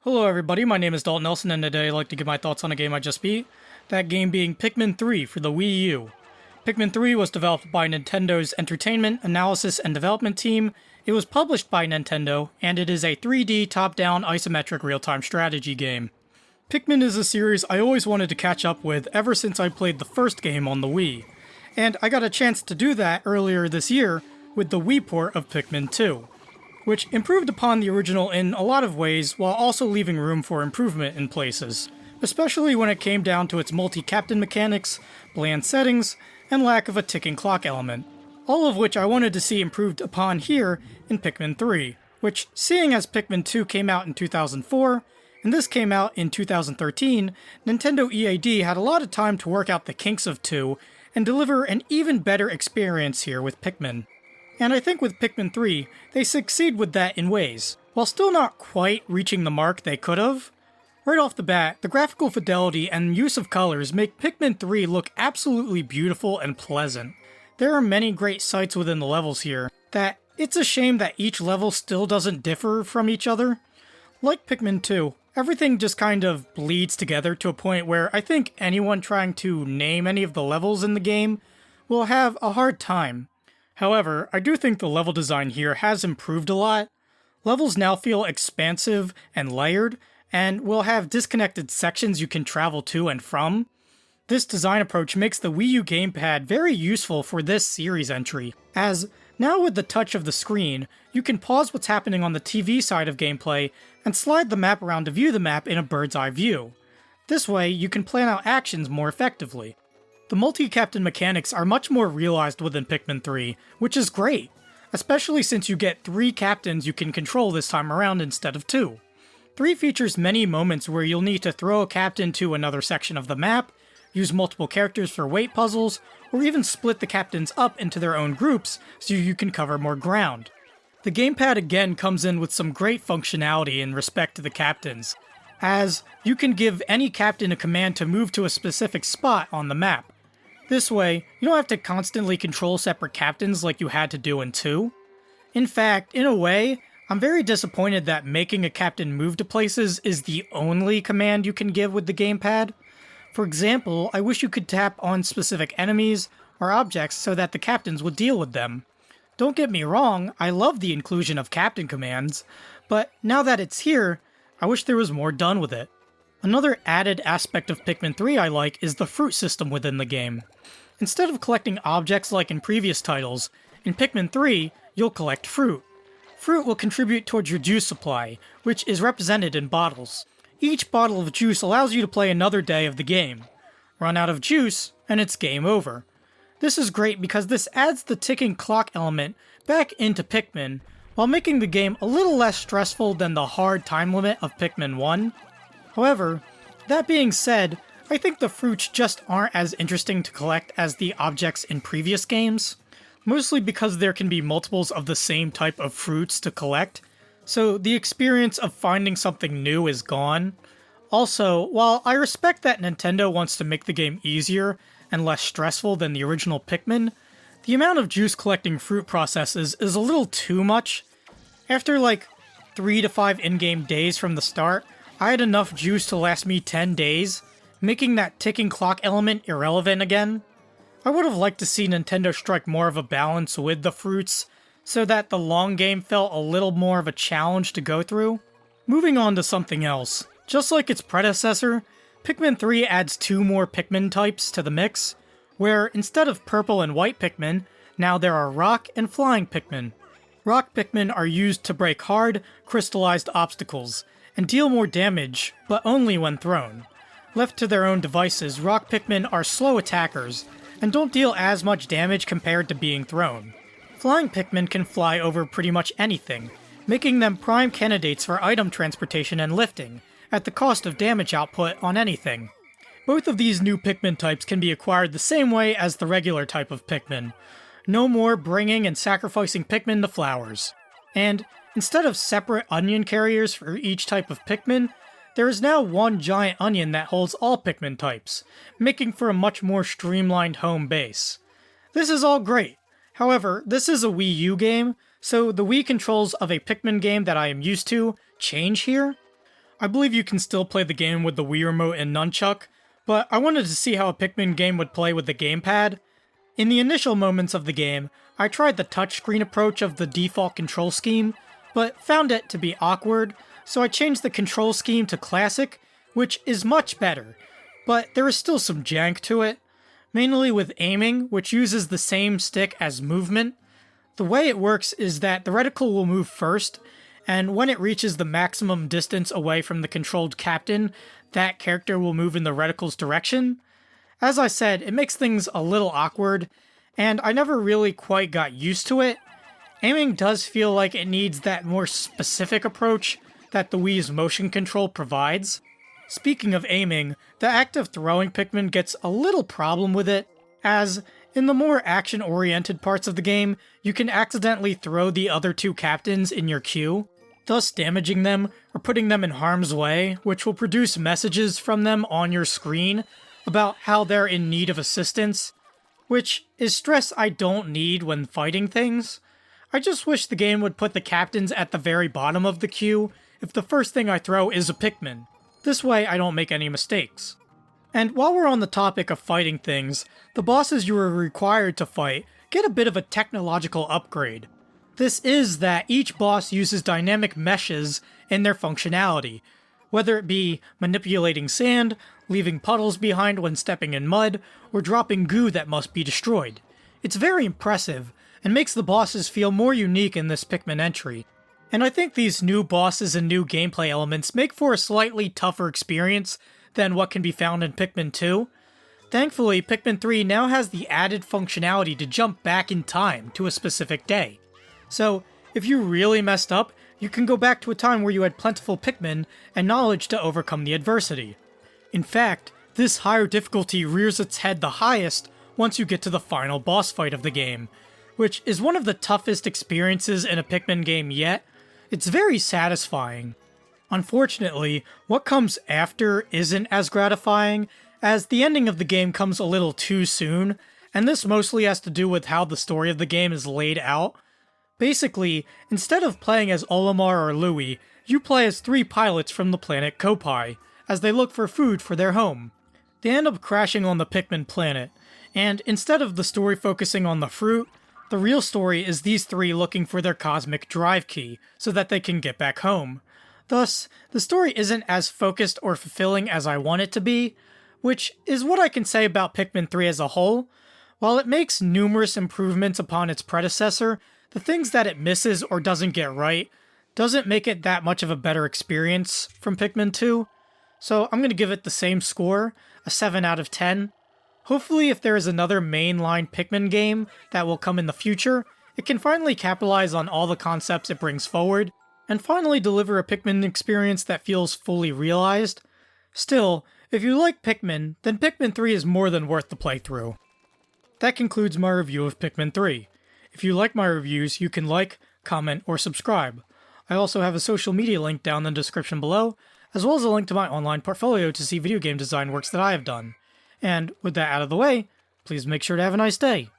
Hello everybody, my name is Daulton Nelson and today I'd like to give my thoughts on a game I just beat, that game being Pikmin 3 for the Wii U. Pikmin 3 was developed by Nintendo's Entertainment, Analysis, and Development team, it was published by Nintendo, and it is a 3D top-down isometric real-time strategy game. Pikmin is a series I always wanted to catch up with ever since I played the first game on the Wii, and I got a chance to do that earlier this year with the Wii port of Pikmin 2. Which improved upon the original in a lot of ways while also leaving room for improvement in places, especially when it came down to its multi-captain mechanics, bland settings, and lack of a ticking clock element, all of which I wanted to see improved upon here in Pikmin 3, which, seeing as Pikmin 2 came out in 2004, and this came out in 2013, Nintendo EAD had a lot of time to work out the kinks of 2 and deliver an even better experience here with Pikmin. And I think with Pikmin 3, they succeed with that in ways, while still not quite reaching the mark they could have. Right off the bat, the graphical fidelity and use of colors make Pikmin 3 look absolutely beautiful and pleasant. There are many great sights within the levels here, that it's a shame that each level still doesn't differ from each other. Like Pikmin 2, everything just kind of bleeds together to a point where I think anyone trying to name any of the levels in the game will have a hard time. However, I do think the level design here has improved a lot. Levels now feel expansive and layered, and will have disconnected sections you can travel to and from. This design approach makes the Wii U gamepad very useful for this series entry, as now with the touch of the screen, you can pause what's happening on the TV side of gameplay and slide the map around to view the map in a bird's eye view. This way, you can plan out actions more effectively. The multi-captain mechanics are much more realized within Pikmin 3, which is great, especially since you get 3 captains you can control this time around instead of 2. 3 features many moments where you'll need to throw a captain to another section of the map, use multiple characters for weight puzzles, or even split the captains up into their own groups so you can cover more ground. The gamepad again comes in with some great functionality in respect to the captains, as you can give any captain a command to move to a specific spot on the map. This way, you don't have to constantly control separate captains like you had to do in 2. In fact, in a way, I'm very disappointed that making a captain move to places is the only command you can give with the gamepad. For example, I wish you could tap on specific enemies or objects so that the captains would deal with them. Don't get me wrong, I love the inclusion of captain commands, but now that it's here, I wish there was more done with it. Another added aspect of Pikmin 3 I like is the fruit system within the game. Instead of collecting objects like in previous titles, in Pikmin 3, you'll collect fruit. Fruit will contribute towards your juice supply, which is represented in bottles. Each bottle of juice allows you to play another day of the game. Run out of juice, and it's game over. This is great because this adds the ticking clock element back into Pikmin, while making the game a little less stressful than the hard time limit of Pikmin 1. However, that being said, I think the fruits just aren't as interesting to collect as the objects in previous games, mostly because there can be multiples of the same type of fruits to collect, so the experience of finding something new is gone. Also, while I respect that Nintendo wants to make the game easier and less stressful than the original Pikmin, the amount of juice collecting fruit processes is a little too much. After like 3 to 5 in-game days from the start, I had enough juice to last me 10 days, making that ticking clock element irrelevant again. I would have liked to see Nintendo strike more of a balance with the fruits, so that the long game felt a little more of a challenge to go through. Moving on to something else. Just like its predecessor, Pikmin 3 adds 2 more Pikmin types to the mix, where instead of purple and white Pikmin, now there are rock and flying Pikmin. Rock Pikmin are used to break hard, crystallized obstacles, and deal more damage, but only when thrown. Left to their own devices, rock Pikmin are slow attackers, and don't deal as much damage compared to being thrown. Flying Pikmin can fly over pretty much anything, making them prime candidates for item transportation and lifting, at the cost of damage output on anything. Both of these new Pikmin types can be acquired the same way as the regular type of Pikmin. No more bringing and sacrificing Pikmin to flowers. And instead of separate onion carriers for each type of Pikmin, there is now one giant onion that holds all Pikmin types, making for a much more streamlined home base. This is all great. However, this is a Wii U game, so the Wii controls of a Pikmin game that I am used to change here. I believe you can still play the game with the Wii Remote and Nunchuck, but I wanted to see how a Pikmin game would play with the gamepad. In the initial moments of the game, I tried the touchscreen approach of the default control scheme, but found it to be awkward, so I changed the control scheme to Classic, which is much better, but there is still some jank to it, mainly with aiming, which uses the same stick as movement. The way it works is that the reticle will move first, and when it reaches the maximum distance away from the controlled captain, that character will move in the reticle's direction. As I said, it makes things a little awkward, and I never really quite got used to it. Aiming does feel like it needs that more specific approach that the Wii's motion control provides. Speaking of aiming, the act of throwing Pikmin gets a little problem with it, as in the more action-oriented parts of the game, you can accidentally throw the other two captains in your queue, thus damaging them or putting them in harm's way, which will produce messages from them on your screen about how they're in need of assistance, which is stress I don't need when fighting things. I just wish the game would put the captains at the very bottom of the queue if the first thing I throw is a Pikmin. This way I don't make any mistakes. And while we're on the topic of fighting things, the bosses you are required to fight get a bit of a technological upgrade. This is that each boss uses dynamic meshes in their functionality, whether it be manipulating sand, leaving puddles behind when stepping in mud, or dropping goo that must be destroyed. It's very impressive, and makes the bosses feel more unique in this Pikmin entry. And I think these new bosses and new gameplay elements make for a slightly tougher experience than what can be found in Pikmin 2. Thankfully, Pikmin 3 now has the added functionality to jump back in time to a specific day. So, if you really messed up, you can go back to a time where you had plentiful Pikmin and knowledge to overcome the adversity. In fact, this higher difficulty rears its head the highest once you get to the final boss fight of the game, which is one of the toughest experiences in a Pikmin game yet. It's very satisfying. Unfortunately, what comes after isn't as gratifying, as the ending of the game comes a little too soon, and this mostly has to do with how the story of the game is laid out. Basically, instead of playing as Olimar or Louie, you play as 3 pilots from the planet Kopai, as they look for food for their home. They end up crashing on the Pikmin planet, and instead of the story focusing on the fruit, the real story is these 3 looking for their cosmic drive key, so that they can get back home. Thus, the story isn't as focused or fulfilling as I want it to be, which is what I can say about Pikmin 3 as a whole. While it makes numerous improvements upon its predecessor, the things that it misses or doesn't get right doesn't make it that much of a better experience from Pikmin 2. So I'm going to give it the same score, a 7 out of 10. Hopefully, if there is another mainline Pikmin game that will come in the future, it can finally capitalize on all the concepts it brings forward, and finally deliver a Pikmin experience that feels fully realized. Still, if you like Pikmin, then Pikmin 3 is more than worth the playthrough. That concludes my review of Pikmin 3. If you like my reviews, you can like, comment, or subscribe. I also have a social media link down in the description below, as well as a link to my online portfolio to see video game design works that I have done. And with that out of the way, please make sure to have a nice day.